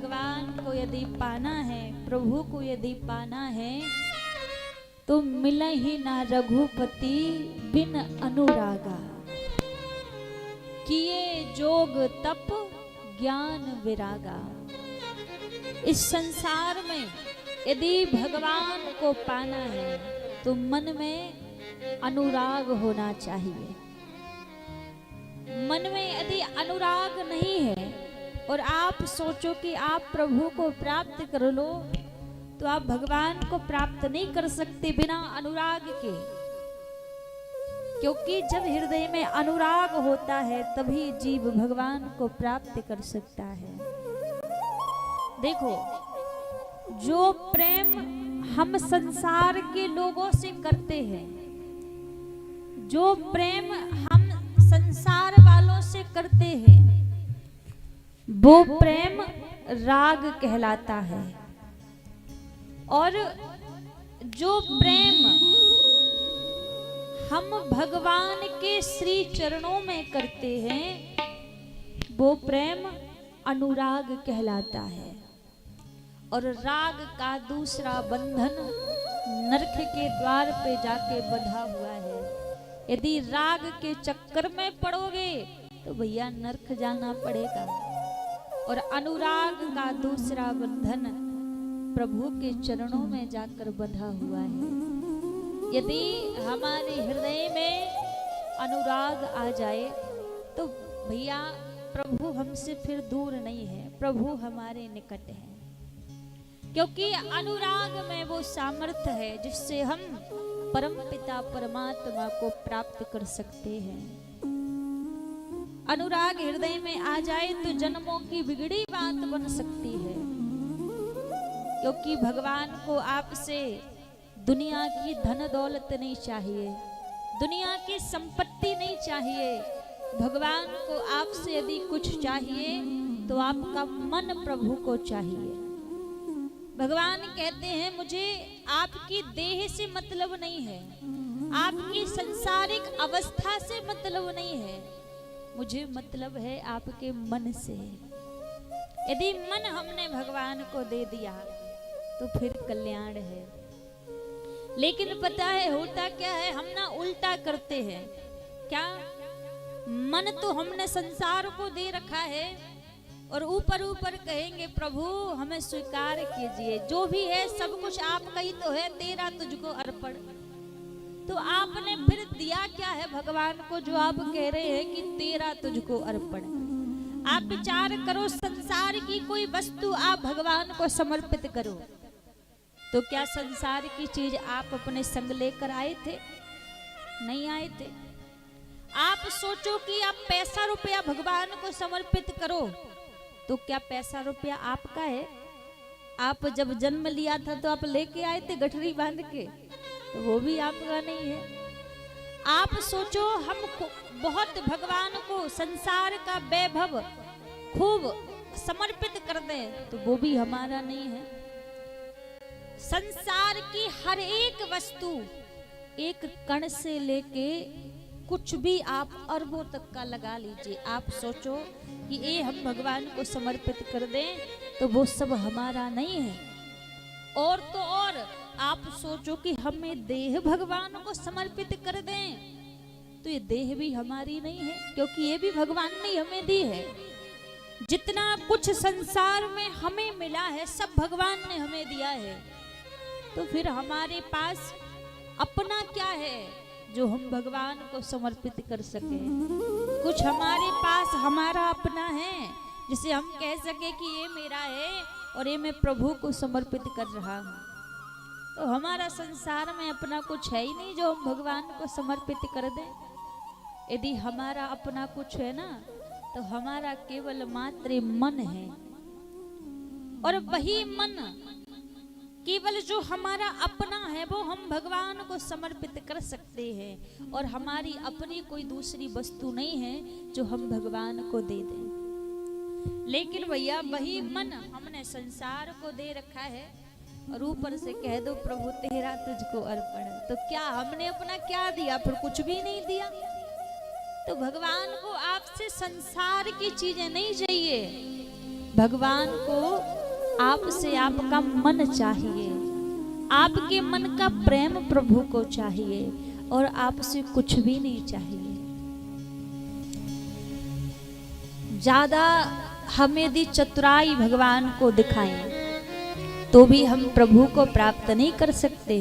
भगवान को यदि पाना है, प्रभु को यदि पाना है, तो मिले ही ना रघुपति बिन अनुरागा। किए जोग तप ज्ञान विरागा। इस संसार में यदि भगवान को पाना है तो मन में अनुराग होना चाहिए। मन में यदि अनुराग नहीं है और आप सोचो कि आप प्रभु को प्राप्त कर लो, तो आप भगवान को प्राप्त नहीं कर सकते बिना अनुराग के। क्योंकि जब हृदय में अनुराग होता है तभी जीव भगवान को प्राप्त कर सकता है। देखो, जो प्रेम हम संसार के लोगों से करते हैं, जो प्रेम हम संसार वालों से करते हैं, वो प्रेम राग कहलाता है। और जो प्रेम हम भगवान के श्री चरणों में करते हैं, वो प्रेम अनुराग कहलाता है। और राग का दूसरा बंधन नरक के द्वार पे जाके बंधा हुआ है। यदि राग के चक्कर में पड़ोगे तो भैया नरक जाना पड़ेगा। और अनुराग का दूसरा बंधन प्रभु के चरणों में जाकर बंधा हुआ है। यदि हमारे हृदय में अनुराग आ जाए तो भैया प्रभु हमसे फिर दूर नहीं है, प्रभु हमारे निकट है। क्योंकि अनुराग में वो सामर्थ्य है जिससे हम परम पिता परमात्मा को प्राप्त कर सकते हैं। अनुराग हृदय में आ जाए तो जन्मों की बिगड़ी बात बन सकती है। क्योंकि भगवान को आपसे दुनिया की धन दौलत नहीं चाहिए, दुनिया की संपत्ति नहीं चाहिए। भगवान को आपसे यदि कुछ चाहिए तो आपका मन प्रभु को चाहिए। भगवान कहते हैं मुझे आपकी देह से मतलब नहीं है, आपकी सांसारिक अवस्था से मतलब नहीं है, मुझे मतलब है आपके मन से। यदि मन हमने भगवान को दे दिया तो फिर कल्याण है। लेकिन पता है होता क्या है, हम ना उल्टा करते हैं। क्या मन तो हमने संसार को दे रखा है और ऊपर ऊपर कहेंगे प्रभु हमें स्वीकार कीजिए, जो भी है सब कुछ आपका ही तो है, तेरा तुझको अर्पण। तो आपने फिर दिया क्या है भगवान को जो आप कह रहे हैं कि तेरा तुझको अर्पण। आप विचार करो, संसार की कोई वस्तु आप भगवान को समर्पित करो तो क्या संसार की चीज आप अपने संग लेकर आए थे? नहीं आए थे। आप सोचो कि आप पैसा रुपया भगवान को समर्पित करो तो क्या पैसा रुपया आपका है? आप जब जन्म लिया था तो आप लेके आए थे गठरी बांध के, तो वो भी आपका नहीं है। आप सोचो हम बहुत भगवान को संसार का वैभव खूब समर्पित कर दें तो वो भी हमारा नहीं है। संसार की हर एक वस्तु, एक कण से लेके कुछ भी आप अरबों तक का लगा लीजिए, आप सोचो कि ये हम भगवान को समर्पित कर दें तो वो सब हमारा नहीं है। और तो और आप सोचो कि हमें देह भगवान को समर्पित कर दें तो ये देह भी हमारी नहीं है, क्योंकि ये भी भगवान ने हमें दी है। जितना कुछ संसार में हमें मिला है सब भगवान ने हमें दिया है, तो फिर हमारे पास अपना क्या है जो हम भगवान को समर्पित कर सके? कुछ हमारे पास हमारा अपना है जिसे हम कह सके कि ये मेरा है और ये मैं प्रभु को समर्पित कर रहा हूँ। तो हमारा संसार में अपना कुछ है ही नहीं जो हम भगवान को समर्पित कर दें। यदि हमारा अपना कुछ है ना तो हमारा केवल मात्र मन है। और वही मन केवल जो हमारा अपना है वो हम भगवान को समर्पित कर सकते हैं। और हमारी अपनी कोई दूसरी वस्तु नहीं है जो हम भगवान को दे दें। लेकिन भैया वही मन हमने संसार को दे रखा है और ऊपर से कह दो प्रभु तेरा तुझको अर्पण। तो क्या हमने अपना क्या दिया? फिर कुछ भी नहीं दिया। तो भगवान को आपसे संसार की चीजें नहीं चाहिए, भगवान को आपसे आपका मन चाहिए, आपके मन का प्रेम प्रभु को चाहिए और आपसे कुछ भी नहीं चाहिए। ज्यादा हम यदि चतुराई भगवान को दिखाएं तो भी हम प्रभु को प्राप्त नहीं कर सकते,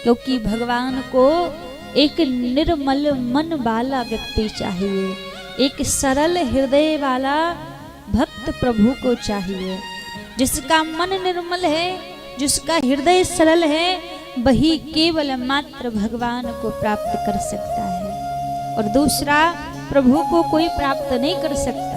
क्योंकि भगवान को एक निर्मल मन वाला व्यक्ति चाहिए, एक सरल हृदय वाला भक्त प्रभु को चाहिए। जिसका मन निर्मल है, जिसका हृदय सरल है, वही केवल मात्र भगवान को प्राप्त कर सकता है और दूसरा प्रभु को कोई प्राप्त नहीं कर सकता।